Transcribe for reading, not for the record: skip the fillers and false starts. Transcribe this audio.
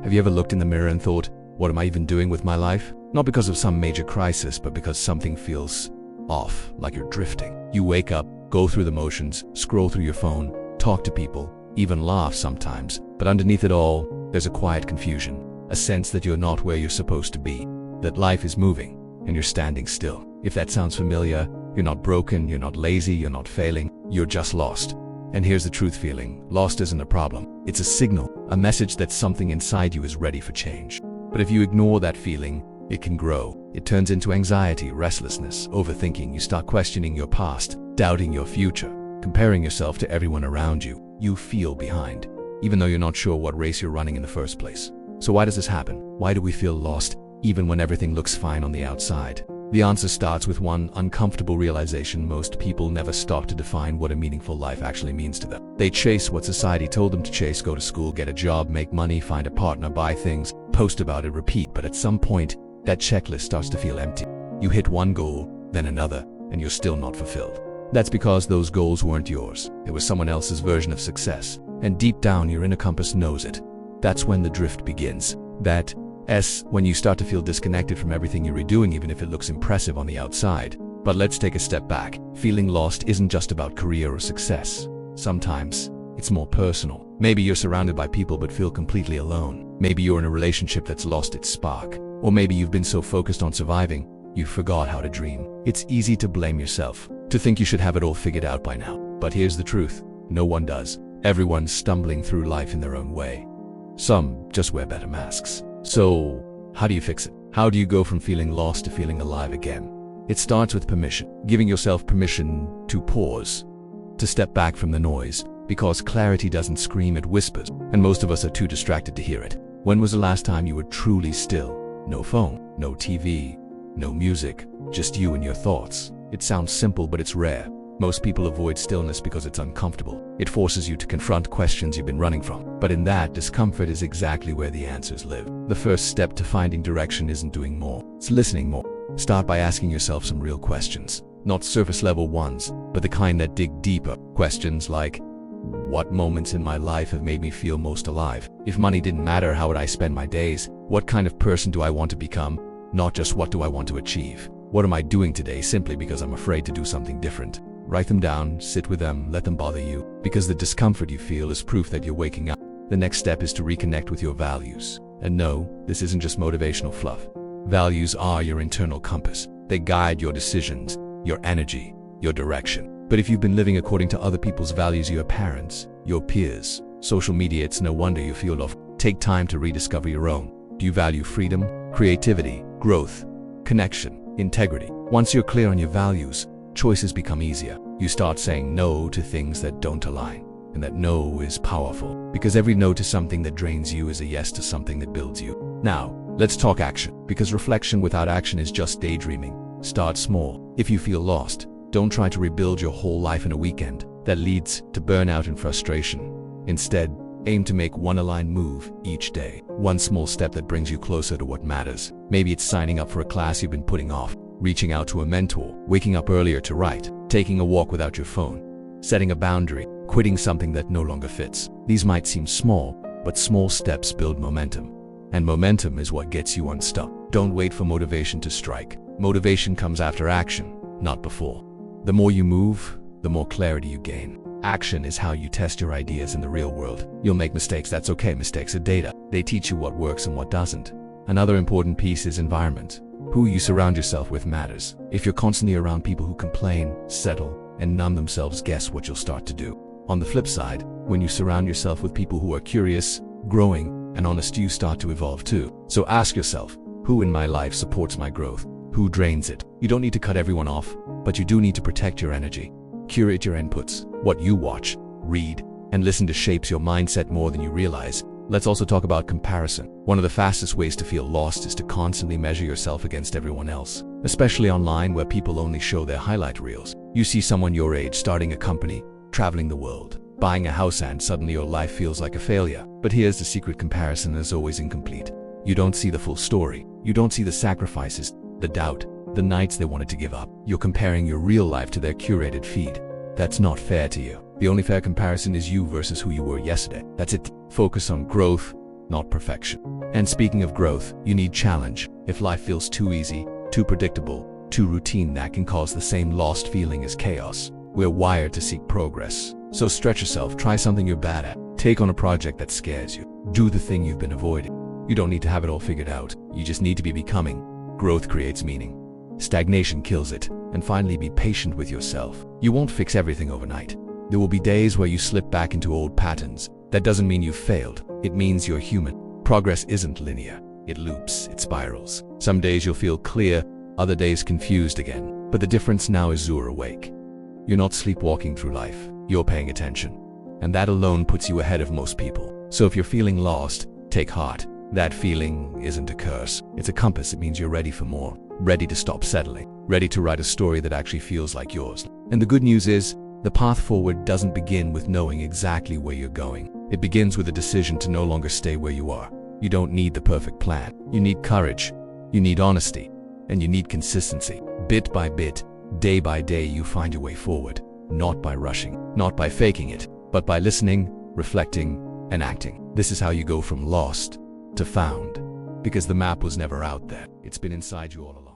Have you ever looked in the mirror and thought, what am I even doing with my life? Not because of some major crisis, but because something feels off, like you're drifting. You wake up, go through the motions, scroll through your phone, talk to people, even laugh sometimes, but underneath it all, there's a quiet confusion, a sense that you're not where you're supposed to be, that life is moving, and you're standing still. If that sounds familiar, you're not broken, you're not lazy, you're not failing, you're just lost. And here's the truth: feeling lost isn't a problem. It's a signal, a message that something inside you is ready for change. But if you ignore that feeling, it can grow. It turns into anxiety, restlessness, overthinking. You start questioning your past, doubting your future, comparing yourself to everyone around you. You feel behind, even though you're not sure what race you're running in the first place. So why does this happen? Why do we feel lost, even when everything looks fine on the outside? The answer starts with one uncomfortable realization: most people never stop to define what a meaningful life actually means to them. They chase what society told them to chase: go to school, get a job, make money, find a partner, buy things, post about it, repeat. But at some point, that checklist starts to feel empty. You hit one goal, then another, and you're still not fulfilled. That's because those goals weren't yours. It was someone else's version of success. And deep down, your inner compass knows it. That's when the drift begins. When you start to feel disconnected from everything you're doing, even if it looks impressive on the outside. But let's take a step back. Feeling lost isn't just about career or success. Sometimes it's more personal. Maybe you're surrounded by people but feel completely alone. Maybe you're in a relationship that's lost its spark. Or maybe you've been so focused on surviving, you forgot how to dream. It's easy to blame yourself, to think you should have it all figured out by now. But here's the truth: no one does. Everyone's stumbling through life in their own way. Some just wear better masks. So, how do you fix it? How do you go from feeling lost to feeling alive again? It starts with permission. Giving yourself permission to pause, to step back from the noise, because clarity doesn't scream, it whispers, and most of us are too distracted to hear it. When was the last time you were truly still? No phone, no TV, no music, just you and your thoughts. It sounds simple, but it's rare. Most people avoid stillness because it's uncomfortable. It forces you to confront questions you've been running from. But in that discomfort is exactly where the answers live. The first step to finding direction isn't doing more, it's listening more. Start by asking yourself some real questions. Not surface level ones, but the kind that dig deeper. Questions like, what moments in my life have made me feel most alive? If money didn't matter, how would I spend my days? What kind of person do I want to become? Not just what do I want to achieve. What am I doing today simply because I'm afraid to do something different? Write them down, sit with them, let them bother you, because the discomfort you feel is proof that you're waking up. The next step is to reconnect with your values. And no, this isn't just motivational fluff. Values are your internal compass. They guide your decisions, your energy, your direction. But if you've been living according to other people's values, your parents, your peers, social media, it's no wonder you feel off. Take time to rediscover your own. Do you value freedom, creativity, growth, connection, integrity? Once you're clear on your values, choices become easier. You start saying no to things that don't align. And that no is powerful, because every no to something that drains you is a yes to something that builds you. Now, let's talk action, because reflection without action is just daydreaming. Start small. If you feel lost, don't try to rebuild your whole life in a weekend. That leads to burnout and frustration. Instead, aim to make one aligned move each day. One small step that brings you closer to what matters. Maybe it's signing up for a class you've been putting off, reaching out to a mentor, waking up earlier to write, taking a walk without your phone, setting a boundary, quitting something that no longer fits. These might seem small, but small steps build momentum. And momentum is what gets you unstuck. Don't wait for motivation to strike. Motivation comes after action, not before. The more you move, the more clarity you gain. Action is how you test your ideas in the real world. You'll make mistakes, that's okay. Mistakes are data. They teach you what works and what doesn't. Another important piece is environment. Who you surround yourself with matters. If you're constantly around people who complain, settle, and numb themselves, guess what you'll start to do? On the flip side, when you surround yourself with people who are curious, growing, and honest, you start to evolve too. So ask yourself, who in my life supports my growth? Who drains it? You don't need to cut everyone off, but you do need to protect your energy. Curate your inputs. What you watch, read, and listen to shapes your mindset more than you realize. Let's also talk about comparison. One of the fastest ways to feel lost is to constantly measure yourself against everyone else, especially online where people only show their highlight reels. You see someone your age starting a company, traveling the world, buying a house, and suddenly your life feels like a failure. But here's the secret: comparison is always incomplete. You don't see the full story. You don't see the sacrifices, the doubt, the nights they wanted to give up. You're comparing your real life to their curated feed. That's not fair to you. The only fair comparison is you versus who you were yesterday. That's it. Focus on growth, not perfection. And speaking of growth, you need challenge. If life feels too easy, too predictable, too routine, that can cause the same lost feeling as chaos. We're wired to seek progress. So stretch yourself, try something you're bad at. Take on a project that scares you. Do the thing you've been avoiding. You don't need to have it all figured out. You just need to be becoming. Growth creates meaning. Stagnation kills it. And finally, be patient with yourself. You won't fix everything overnight. There will be days where you slip back into old patterns. That doesn't mean you've failed. It means you're human. Progress isn't linear. It loops, it spirals. Some days you'll feel clear, other days confused again. But the difference now is you're awake. You're not sleepwalking through life. You're paying attention. And that alone puts you ahead of most people. So if you're feeling lost, take heart. That feeling isn't a curse. It's a compass. It means you're ready for more. Ready to stop settling. Ready to write a story that actually feels like yours. And the good news is, the path forward doesn't begin with knowing exactly where you're going. It begins with a decision to no longer stay where you are. You don't need the perfect plan. You need courage. You need honesty. And you need consistency. Bit by bit, day by day, you find your way forward. Not by rushing, not by faking it, but by listening, reflecting, and acting. This is how you go from lost to found. Because the map was never out there. It's been inside you all along.